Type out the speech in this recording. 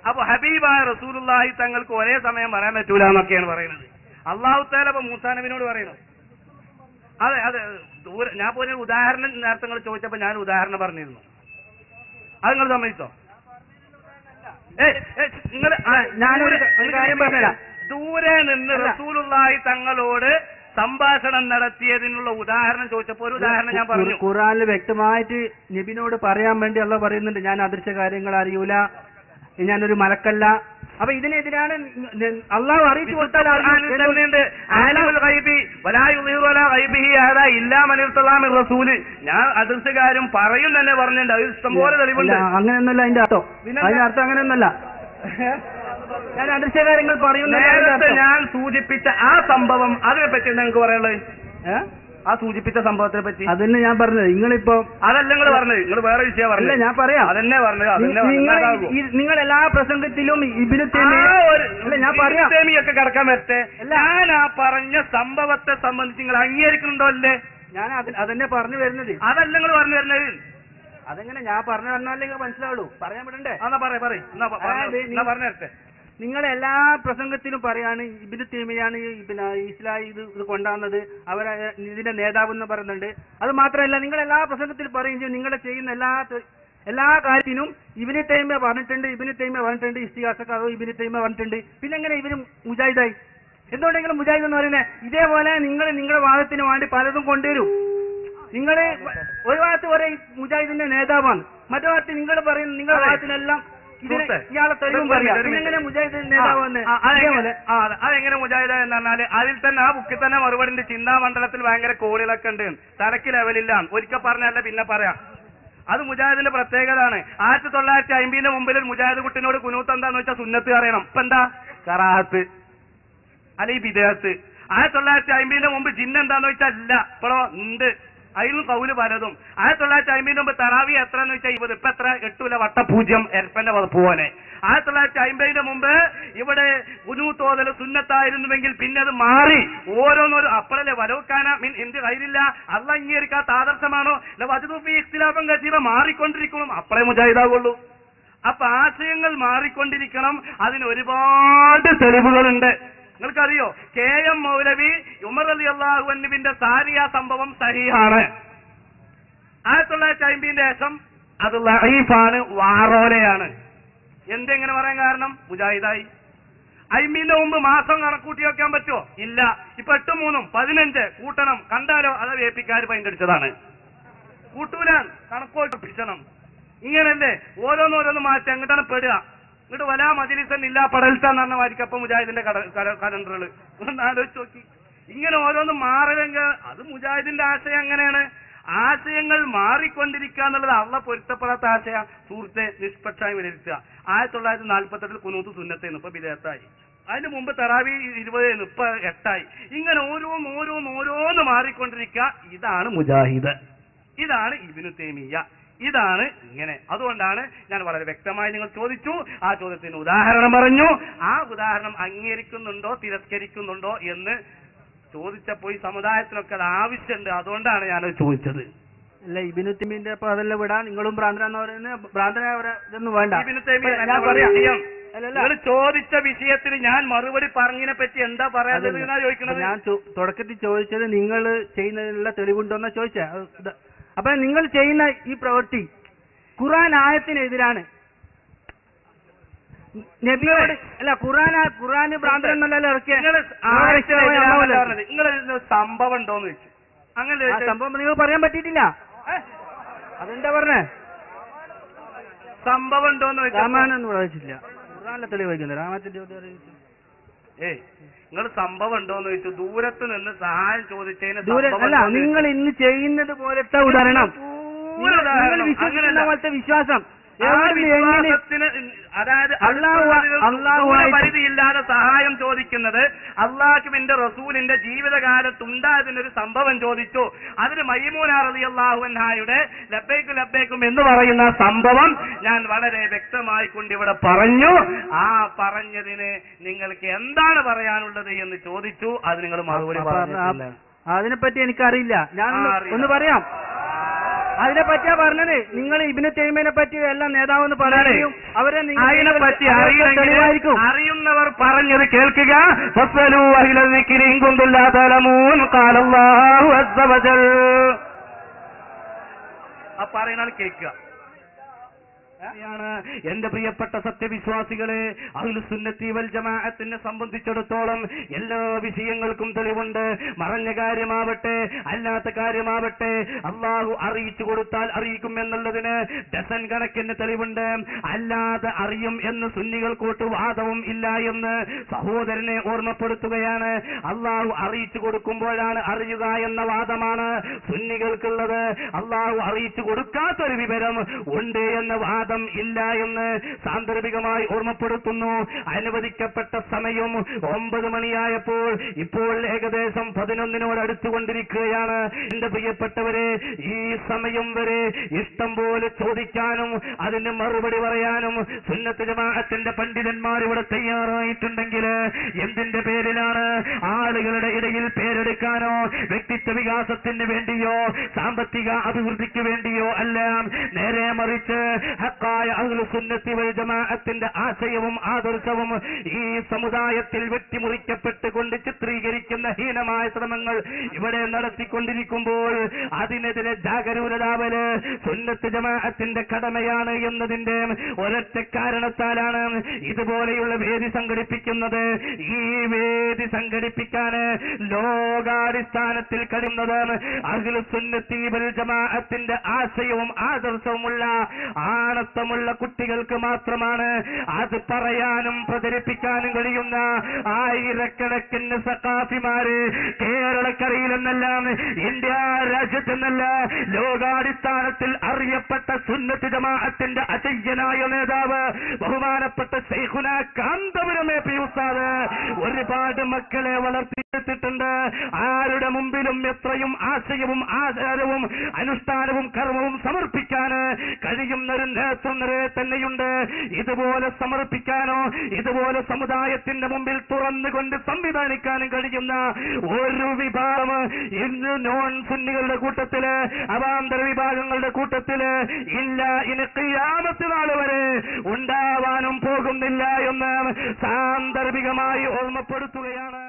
അപ്പൊ ഹബീബായ റസൂലുള്ളാഹി തങ്ങൾക്ക് ഒരേ സമയം പറയാൻ പറ്റൂല എന്നൊക്കെയാണ് പറയുന്നത്. അള്ളാഹു തആല അപ്പൊ മൂസാ നബിയോട് പറയുന്നു. അതെ അതെ, ഞാൻ പോലെ ഉദാഹരണം നേരത്തെ നിങ്ങൾ ചോദിച്ചപ്പോ ഞാൻ ഉദാഹരണം പറഞ്ഞിരുന്നു. അത് നിങ്ങൾ സമ്മതിച്ചോ? ഞാനൊരു കാര്യം പറഞ്ഞുതരാം. ദൂരെ നിന്ന് റസൂലുള്ളാഹി തങ്ങളോട് സംഭാഷണം നടത്തിയതിനുള്ള ഉദാഹരണം ചോദിച്ചപ്പോ ഒരു ഉദാഹരണം ഞാൻ പറഞ്ഞു. ഖുർആനിൽ വ്യക്തമായിട്ട് നബിനോട് പറയാൻ വേണ്ടി അല്ലാഹു പറയുന്നുണ്ട്, ഞാൻ അദൃശ്യ കാര്യങ്ങൾ അറിയൂല, ഞാനൊരു മലക്കല്ല. അപ്പൊ ഇതിനെതിരാണ് അള്ളാഹു അറിയിച്ചു കൊടുത്താൽ ഞാൻ അദൃശ്യ കാര്യം പറയും തന്നെ പറഞ്ഞിട്ടുണ്ട്. അത് ഇഷ്ടംപോലെ തെളിവുണ്ട്. അങ്ങനെയൊന്നുമല്ല അതിന്റെ അർത്ഥം. അതിന്റെ അർത്ഥം അങ്ങനെയൊന്നല്ല. ഞാൻ അദൃശ്യ കാര്യങ്ങൾ പറയുന്ന നേരത്തെ ഞാൻ സൂചിപ്പിച്ച ആ സംഭവം, അതിനെ പറ്റി നിങ്ങൾക്ക് പറയാനുള്ളത്? ആ സൂചിപ്പിച്ച സംഭവത്തെ പറ്റി അതന്നെ ഞാൻ പറഞ്ഞത്. നിങ്ങളിപ്പോ അതല്ല നിങ്ങൾ പറഞ്ഞത്, നിങ്ങൾ വേറെ വിഷയം പറഞ്ഞില്ല. ഞാൻ പറയാം, അതന്നെ പറഞ്ഞത്. നിങ്ങൾ എല്ലാ പ്രസംഗത്തിലും ഇബ്നു തൈമിയൊക്കെ കടക്കാൻ പറ്റേ. ഞാൻ ആ പറഞ്ഞ സംഭവത്തെ സംബന്ധിച്ച് നിങ്ങൾ അംഗീകരിക്കുന്നുണ്ടോ അല്ലേ? ഞാൻ അതന്നെ പറഞ്ഞു വരുന്നത്. അതല്ല നിങ്ങൾ പറഞ്ഞു വരുന്നത്. അതെങ്ങനെ ഞാൻ പറഞ്ഞു തന്നാലേ നിങ്ങൾ മനസ്സിലാവുള്ളൂ. പറയാൻ വിടണ്ടേ? എന്നാ പറഞ്ഞേ. നിങ്ങൾ എല്ലാ പ്രസംഗത്തിലും പറയാണ് ഇബ്നു തൈമിയാണ് പിന്നെ ഇസ്ലാം ഇത് കൊണ്ടുവന്നത്, അവരെ ഇതിന്റെ നേതാവ് എന്ന് പറയുന്നുണ്ട്. അത് മാത്രമല്ല, നിങ്ങൾ എല്ലാ പ്രസംഗത്തിലും പറയും ചെയ്യും നിങ്ങൾ ചെയ്യുന്ന എല്ലാ കാര്യത്തിനും ഇബ്നു തൈമിയ പറഞ്ഞിട്ടുണ്ട്, ഇസ്തിഗാസക്ക് അതോ ഇബ്നു തൈമിയ പറഞ്ഞിട്ടുണ്ട്. പിന്നെ എങ്ങനെ ഇവര് മുജാഹിദായി? എന്തുകൊണ്ടെങ്കിലും മുജാഹിദ് എന്ന് പറയുന്നത് ഇതേപോലെ നിങ്ങൾ നിങ്ങളുടെ വാദത്തിന് വേണ്ടി പലതും കൊണ്ടുവരും. നിങ്ങൾ ഒരു ഭാഗത്ത് ഒരേ മുജാഹിദിന്റെ നേതാവാണ്, മറ്റു ഭാഗത്ത് നിങ്ങൾ പറയുന്ന നിങ്ങളുടെ വാദത്തിനെല്ലാം ഇയാളെ തെളിവും പറയാം. പിന്നെങ്ങനെ മുജാഹിദ് നേതാവെന്ന്? അതെങ്ങനെ മുജാഹിദ എന്ന് പറഞ്ഞാല് അതിൽ തന്നെ ആ ബുക്കിൽ തന്നെ മറുപടി ചിന്താമണ്ഡലത്തിൽ ഭയങ്കര കോടികളൊക്കെ ഉണ്ട്, തലക്ക് ലെവലില്ല. ഒരിക്കൽ പറഞ്ഞല്ല പിന്നെ പറയാം. അത് മുജാഹിദിന്റെ പ്രത്യേകതയാണ്. 1950 മുമ്പിൽ ഒരു മുജാഹിദ് കുട്ടിനോട് കുനൂത്ത് എന്താന്ന് വെച്ചാൽ സുന്നത്ത് അറിയണം. ഇപ്പൊ എന്താ കറാഹത്ത് അല്ലെങ്കിൽ ബിദഅത്ത്. 1950 മുമ്പ് ജിന്ന് എന്താന്ന് വെച്ചാൽ ഇല്ല, ഇപ്പോഴോ ഉണ്ട്. അതിലും കൗല് പലതും. 1950 മുമ്പ് തറാവി എത്ര എന്ന് വെച്ചാൽ 20. ഇപ്പൊ എത്ര? 8 വട്ടപൂജ്യം എരപ്പന്റെ പോലെ. 1950 മുമ്പ് ഇവിടെ കുനൂത്തോതൽ സുന്നത്തായിരുന്നുവെങ്കിൽ പിന്നെ അത് മാറി ഓരോന്നോരോ അപ്പഴല്ലേ വലവുക്കാന മീൻ എന്ത് കയ്യിലില്ല അള്ള അംഗീകരിക്കാത്ത ആദർശമാണോ ഇഖ്തിലാഫൻ കസീറ മാറിക്കൊണ്ടിരിക്കണം, അപ്പളേ മുജാഹിദാകുള്ളൂ. അപ്പൊ ആശയങ്ങൾ മാറിക്കൊണ്ടിരിക്കണം. അതിന് ഒരുപാട് തെളിവുകളുണ്ട്. നിങ്ങൾക്കറിയോ, KM മൗലവി ഉമർ റളിയല്ലാഹു അൻഹുവിന്റെ സാരിയ സംഭവം സഹീഹാണ്. 1950 ശേഷം അത് ലഈഫാണ്, വാറോലയാണ്. എന്തെങ്ങനെ പറയാൻ കാരണം? മുജാഹിദായി. 50 മുമ്പ് മാസം കണക്കൂട്ടി വെക്കാൻ പറ്റുമോ? ഇല്ല. ഇപ്പൊ 8 3 15 കൂട്ടണം. കണ്ടാലോ അത് വേപ്പിക്കാർ പൈൻ്റടിച്ചതാണ്. കൂട്ടൂലാൻ കണക്കോട്ടിപ്പിച്ചണം. ഇങ്ങനല്ലേ ഓരോന്നോരോന്ന് മാറ്റി അങ്ങോട്ടാണ് പെടുക. ഇങ്ങോട്ട് വലാ മജ്ലിസൻ ഇല്ലാ പടൽത്താന്ന് പറഞ്ഞ മാതിരിക്കപ്പം മുജാഹിദിന്റെ കലണ്ടറുകൾ ഒന്ന് ആലോചിച്ച് നോക്കി. ഇങ്ങനെ ഓരോന്ന് മാറലെങ്കിൽ അത് മുജാഹിദിന്റെ ആശയം അങ്ങനെയാണ്. ആശയങ്ങൾ മാറിക്കൊണ്ടിരിക്കുക എന്നുള്ളത് അള്ളാഹ് പൊരുത്തപ്പെടാത്ത ആശയ. സുഹൃത്തെ, നിഷ്പക്ഷമായി വിലയിരുത്തുക. 1948 കുനൂത്ത് സുന്നത്തായിരുന്നു, ഇപ്പൊ ബിദഅത്തായി. അതിന് മുമ്പ് തറാവി 20 ഇപ്പൊ 8 ഇങ്ങനെ ഓരോന്ന് മാറിക്കൊണ്ടിരിക്കുക. ഇതാണ് മുജാഹിദ്, ഇതാണ് ഇബ്നു തൈമിയ്യ, ഇതാണ് ഇങ്ങനെ. അതുകൊണ്ടാണ് ഞാൻ വളരെ വ്യക്തമായി നിങ്ങൾ ചോദിച്ചു, ആ ചോദ്യത്തിന് ഉദാഹരണം പറഞ്ഞു. ആ ഉദാഹരണം അംഗീകരിക്കുന്നുണ്ടോ തിരസ്കരിക്കുന്നുണ്ടോ എന്ന് ചോദിച്ചപ്പോൾ ഈ സമുദായത്തിനൊക്കെ അത് ആവശ്യമുണ്ട്. അതുകൊണ്ടാണ് ഞാനത് ചോദിച്ചത്. അല്ല, ഇബ്നു തൈമിയ്യന്റെ അപ്പൊ അതെല്ലാം വിടാൻ നിങ്ങളും ഭ്രാന്തരാന്ന് പറയുന്നത്. ഭ്രാന്തരാവരൊന്നും വേണ്ട. ഇബ്നു തൈമിയ്യ നിങ്ങൾ ചോദിച്ച വിഷയത്തിന് ഞാൻ മറുപടി പറഞ്ഞതിനെ പറ്റി എന്താ പറയാതെ ചോദിക്കുന്നത്? ഞാൻ തുടക്കത്തിൽ ചോദിച്ചത് നിങ്ങൾ ചെയ്യുന്നതിനുള്ള തെളിവുണ്ടോന്നാ ചോദിച്ചത്. അപ്പൊ നിങ്ങൾ ചെയ്യുന്ന ഈ പ്രവൃത്തി ഖുർആൻ ആയത്തിനെതിരാണ്. നബിയോട് അല്ല, ഖുർആന് ഭ്രാന്തൻ എന്നല്ലല്ലോ ഇറക്കിയ. നിങ്ങൾ സംഭവം ഉണ്ടോന്ന് ചോദിച്ചു. അങ്ങനെ സംഭവം നിങ്ങൾ പറയാൻ പറ്റിയിട്ടില്ല. അതെന്താ പറഞ്ഞേ? സംഭവം ഉണ്ടോന്ന് ചോദിച്ചു. രാമായണൊന്നും വായിച്ചില്ല, ഖുർആനിലെ തെളിവ് വായിക്കുന്നത്. രാമായണത്തിന്റെ നിങ്ങൾ സംഭവം ഉണ്ടോന്ന് ചോദിച്ചു. ദൂരത്ത് നിന്ന് സഹായം ചോദിച്ചതിന് അല്ല, നിങ്ങൾ ഇന്ന് ചെയ്യുന്നത് പോലത്തെ ഉദാഹരണം, പോലത്തെ വിശ്വാസം, അതായത് പരിധിയില്ലാതെ സഹായം ചോദിക്കുന്നത് അള്ളാഹുവിന്റെ റസൂലിന്റെ ജീവിതകാലത്തുണ്ടായതിനൊരു സംഭവം ചോദിച്ചു. അതിന് മൈമൂന റളിയല്ലാഹു അൻഹായുടെ ലബ്ബൈക് ലബ്ബൈക്കും എന്ന് പറയുന്ന സംഭവം ഞാൻ വളരെ വ്യക്തമായി കൊണ്ടിവിടെ പറഞ്ഞു. ആ പറഞ്ഞതിന് നിങ്ങൾക്ക് എന്താണ് പറയാനുള്ളത് എന്ന് ചോദിച്ചു. അത് നിങ്ങൾ മറുപടി പറഞ്ഞിട്ടില്ല. അതിനെപ്പറ്റി എനിക്കറിയില്ല. ഞാൻ ഒന്ന് പറയാം. അതിനെ പറ്റിയാ പറഞ്ഞത്. നിങ്ങൾ ഇബ്നു തൈമിയയെ പറ്റി എല്ലാം നേതാവെന്ന് പറയുകയും അവരെ അതിനെ പറ്റി അറിയുന്നവർ പറഞ്ഞത് കേൾക്കുക. ഫസ്അലൂ അഹ്ല ദിക്രി ഇൻ കുന്തും ലാ തഅലമൂൻ ഖാല അല്ലാഹു അസ്സ വജൽ. ആ പറയുന്നത് കേൾക്കുക. എന്റെ പ്രിയപ്പെട്ട സത്യവിശ്വാസികളെ, അഹ്ലുസുന്നത്തി വൽ ജമാഅത്തിനെ സംബന്ധിച്ചിടത്തോളം എല്ലാ വിഷയങ്ങൾക്കും തെളിവുണ്ട്. മറഞ്ഞ കാര്യമാവട്ടെ അല്ലാത്ത കാര്യമാവട്ടെ അള്ളാഹു അറിയിച്ചു കൊടുത്താൽ അറിയിക്കും എന്നുള്ളതിന് ഡസൻ കണക്കിന് തെളിവുണ്ട്. അല്ലാതെ അറിയും എന്ന് സുന്നികൾക്കോട്ട് വാദവും ഇല്ല എന്ന് സഹോദരനെ ഓർമ്മപ്പെടുത്തുകയാണ്. അള്ളാഹു അറിയിച്ചു കൊടുക്കുമ്പോഴാണ് അറിയുക എന്ന വാദമാണ് സുന്നികൾക്കുള്ളത്. അള്ളാഹു അറിയിച്ചു കൊടുക്കാത്തൊരു വിവരം ഉണ്ട് എന്ന വാദം ഇല്ല എന്ന് സാന്ദർഭികമായി ഓർമ്മപ്പെടുത്തുന്നു. അനുവദിക്കപ്പെട്ട സമയം 9 മണിയായപ്പോൾ ഇപ്പോൾ ഏകദേശം 11 അടുത്തുകൊണ്ടിരിക്കുകയാണ്. എന്റെ പ്രിയപ്പെട്ടവരെ, ഈ സമയം വരെ ഇഷ്ടം പോലെ ചോദിക്കാനും അതിന് മറുപടി പറയാനും സുന്നത്ത് ജമാഅത്തിന്റെ പണ്ഡിതന്മാർ ഇവിടെ തയ്യാറായിട്ടുണ്ടെങ്കിൽ എന്തിന്റെ പേരിലാണ്? ആളുകളുടെ ഇടയിൽ പേരെടുക്കാനോ വ്യക്തിത്വ വികാസത്തിന് വേണ്ടിയോ സാമ്പത്തിക അഭിവൃദ്ധിക്ക് വേണ്ടിയോ അല്ല. നേരെ മറിച്ച് ഹക്കായ അഹ്ലുസുന്നത്തി വൽ ജമാഅത്തിന്റെ ആശയവും ആദർശവും ഈ സമുദായത്തിൽ വെട്ടിമുറിക്കപ്പെട്ടുകൊണ്ട് ചിത്രീകരിക്കുന്ന ഹീനമായ ശ്രമങ്ങൾ ഇവിടെ നടത്തിക്കൊണ്ടിരിക്കുമ്പോൾ അതിനെതിരെ ജാഗരൂകരാവല് സുന്നത്ത് ജമാഅത്തിന്റെ കടമയാണ് എന്നതിന്റെ ഒരൊറ്റ കാരണത്താലാണ് ഇതുപോലെയുള്ള വേദി സംഘടിപ്പിക്കുന്നത്. ഈ വേദി സംഘടിപ്പിക്കാൻ ലോകാടിസ്ഥാനത്തിൽ കഴിയുന്നത് അഹ്ലുസുന്നത്തി വൽ ജമാഅത്തിന്റെ ആശയവും ആദർശവുമുള്ള ആണത്തമുള്ള കുട്ടികൾക്ക് മാത്രമാണ്. അത് പറയാനും പ്രചരിപ്പിക്കാനും കഴിയുന്ന ആയിരക്കണക്കിന് സഖാഫിമാര് കേരളക്കരയിലെന്നല്ല ഇന്ത്യ രാജ്യത്തെന്നല്ല ലോകാടിസ്ഥാനത്തിൽ അറിയപ്പെട്ട സുന്നത്ത് ജമാഅത്തിന്റെ അജയ്യനായ നേതാവ് ബഹുമാനപ്പെട്ട ശൈഖുന കാന്തപുരം എ പി ഉസ്താദ് ഒരുപാട് മക്കളെ വളർത്തിയെടുത്തിട്ടുണ്ട്. ആരുടെ മുമ്പിലും എത്രയും ആശയവും ആചാരവും അനുഷ്ഠാനവും കർമ്മവും സമർപ്പിക്കാൻ കഴിയുന്ന ഒരു നേതൃനിര തന്നെയുണ്ട്. ഇതുപോലെ സമർപ്പിക്കാനോ ഇതുപോലെ സമുദായത്തിന്റെ മുമ്പിൽ തുറന്നുകൊണ്ട് സംവിധാനിക്കാനും കഴിയുന്ന ഒരു വിഭാഗം ഇന്ന് നോൺ സുന്നികളുടെ കൂട്ടത്തില് അവാന്തര വിഭാഗങ്ങളുടെ കൂട്ടത്തില് ഇല്ല. ഇനി ഖിയാമത്ത് നാൾ വരെ ഉണ്ടാവാനും പോകുന്നില്ല എന്ന് സാന്ദർഭികമായി ഓർമ്മപ്പെടുത്തുകയാണ്.